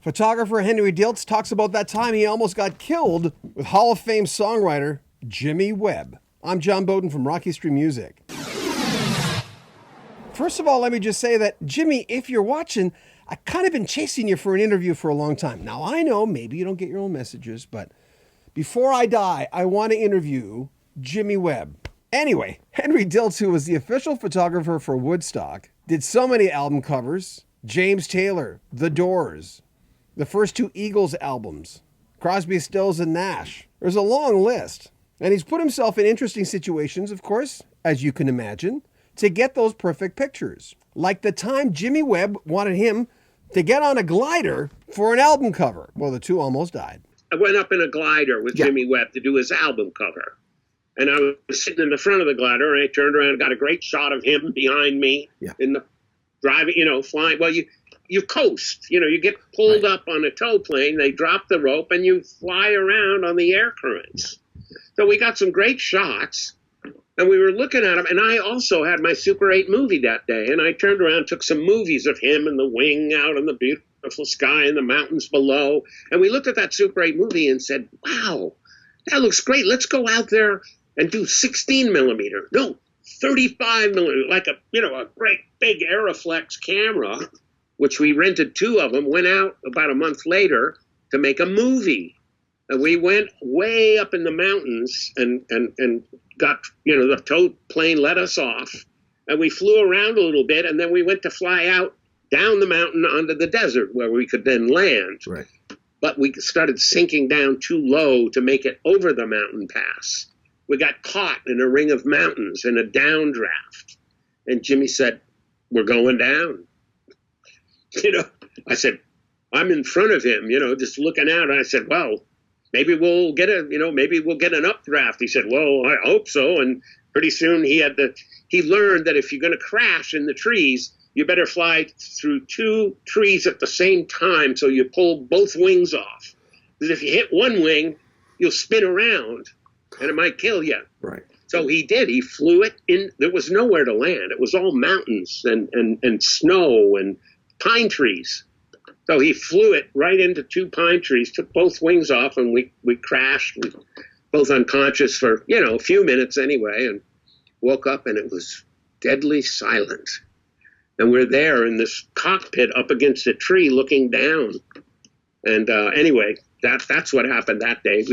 Photographer Henry Diltz talks about that time he almost got killed with Hall of Fame songwriter Jimmy Webb. I'm John Beaudin from Rocky Street Music. First of all, let me just say that, Jimmy, if you're watching, I've kind of been chasing you for an interview for a long time. Now, I know maybe you don't get your own messages, but before I die, I want to interview Jimmy Webb. Anyway, Henry Diltz, who was the official photographer for Woodstock, did so many album covers. James Taylor, The Doors, the first two Eagles albums, Crosby, Stills, and Nash. There's a long list. And he's put himself in interesting situations, of course, as you can imagine, to get those perfect pictures. Like the time Jimmy Webb wanted him to get on a glider for an album cover. Well, the two almost died. I went up in a glider with Jimmy Webb to do his album cover. And I was sitting in the front of the glider, and I turned around and got a great shot of him behind me in the driving, flying. Well, you coast, you get pulled up on a tow plane, they drop the rope, and you fly around on the air currents. So we got some great shots, and we were looking at him, and I also had my Super 8 movie that day, and I turned around, took some movies of him and the wing out in the beautiful sky and the mountains below, and we looked at that Super 8 movie and said, wow, that looks great. Let's go out there and do 16 millimeter. No, 35 millimeter, like a great big Aeroflex camera, which we rented two of them, went out about a month later to make a movie. And we went way up in the mountains and got, the tow plane let us off. And we flew around a little bit, and then we went to fly out down the mountain onto the desert where we could then land. Right. But we started sinking down too low to make it over the mountain pass. We got caught in a ring of mountains in a downdraft. And Jimmy said, we're going down. I said, I'm in front of him, just looking out. And I said, well, maybe we'll get an updraft. He said, well, I hope so. And pretty soon he learned that if you're going to crash in the trees, you better fly through two trees at the same time. So you pull both wings off. Because if you hit one wing, you'll spin around and it might kill you. Right. So he did. He flew it in. There was nowhere to land. It was all mountains and snow and pine trees. So he flew it right into two pine trees, took both wings off, and we crashed, both unconscious for, a few minutes anyway, and woke up, and it was deadly silent. And we're there in this cockpit up against a tree looking down. And anyway, that's what happened that day.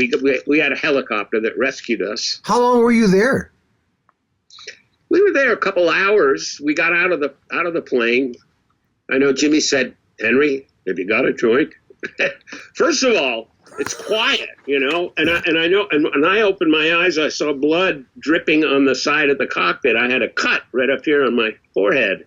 We had a helicopter that rescued us. How long were you there? We were there a couple hours. We got out of the plane. I know Jimmy said, Henry, have you got a joint? First of all, it's quiet, and I know, and I opened my eyes, I saw blood dripping on the side of the cockpit. I had a cut right up here on my forehead,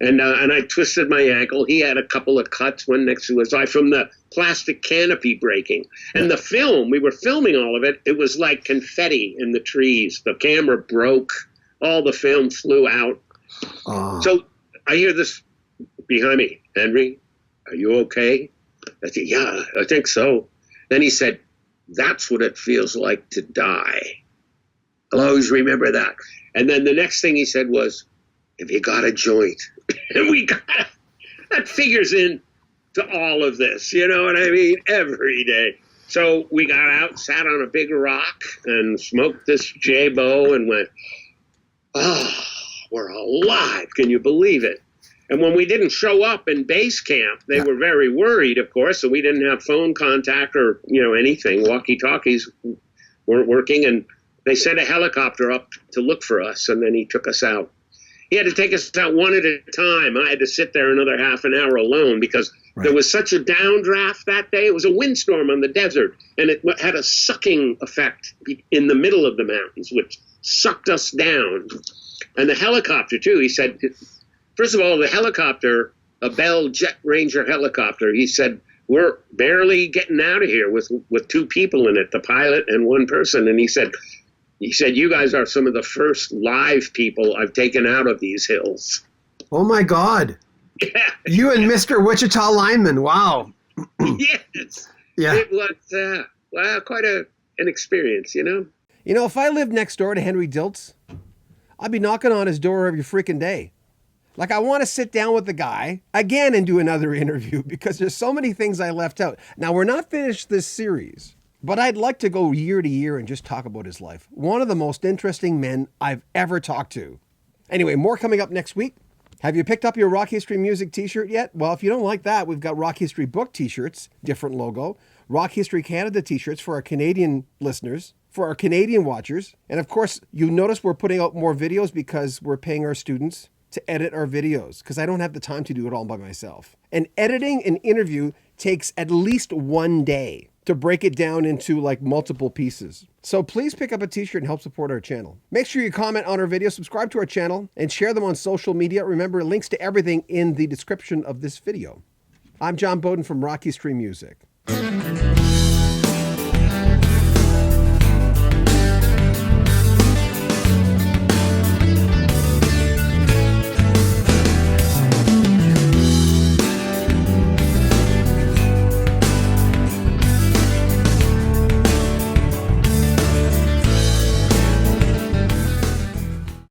and I twisted my ankle. He had a couple of cuts, one next to his eye from the plastic canopy breaking. And the film, we were filming all of it. It was like confetti in the trees. The camera broke. All the film flew out. So I hear this behind me, Henry, are you okay? I said, yeah, I think so. Then he said, that's what it feels like to die. I'll always remember that. And then the next thing he said was, have you got a joint? And that figures in to all of this, you know what I mean? Every day. So we got out, sat on a big rock and smoked this J-Bo and went, oh, we're alive. Can you believe it? And when we didn't show up in base camp, they were very worried, of course, so we didn't have phone contact or, anything. Walkie-talkies weren't working, and they sent a helicopter up to look for us, and then he took us out. He had to take us out one at a time. I had to sit there another half an hour alone because there was such a downdraft that day. It was a windstorm on the desert, and it had a sucking effect in the middle of the mountains, which sucked us down. And the helicopter, too, he said... First of all, the helicopter, a Bell Jet Ranger helicopter, he said, we're barely getting out of here with two people in it, the pilot and one person. And he said, you guys are some of the first live people I've taken out of these hills. Oh, my God. Yeah. You and Mr. Wichita lineman. Wow. Yes. Yeah. It was quite an experience, if I lived next door to Henry Diltz, I'd be knocking on his door every freaking day. Like, I want to sit down with the guy again and do another interview because there's so many things I left out. Now, we're not finished this series, but I'd like to go year to year and just talk about his life. One of the most interesting men I've ever talked to. Anyway, more coming up next week. Have you picked up your Rock History Music t-shirt yet? Well, if you don't like that, we've got Rock History Book t-shirts, different logo. Rock History Canada t-shirts for our Canadian listeners, for our Canadian watchers. And of course, you notice we're putting out more videos because we're paying our students to edit our videos because I don't have the time to do it all by myself. And editing an interview takes at least one day to break it down into like multiple pieces. So please pick up a t-shirt and help support our channel. Make sure you comment on our videos, subscribe to our channel, and share them on social media. Remember, links to everything in the description of this video. I'm John Beaudin from Rock History Music.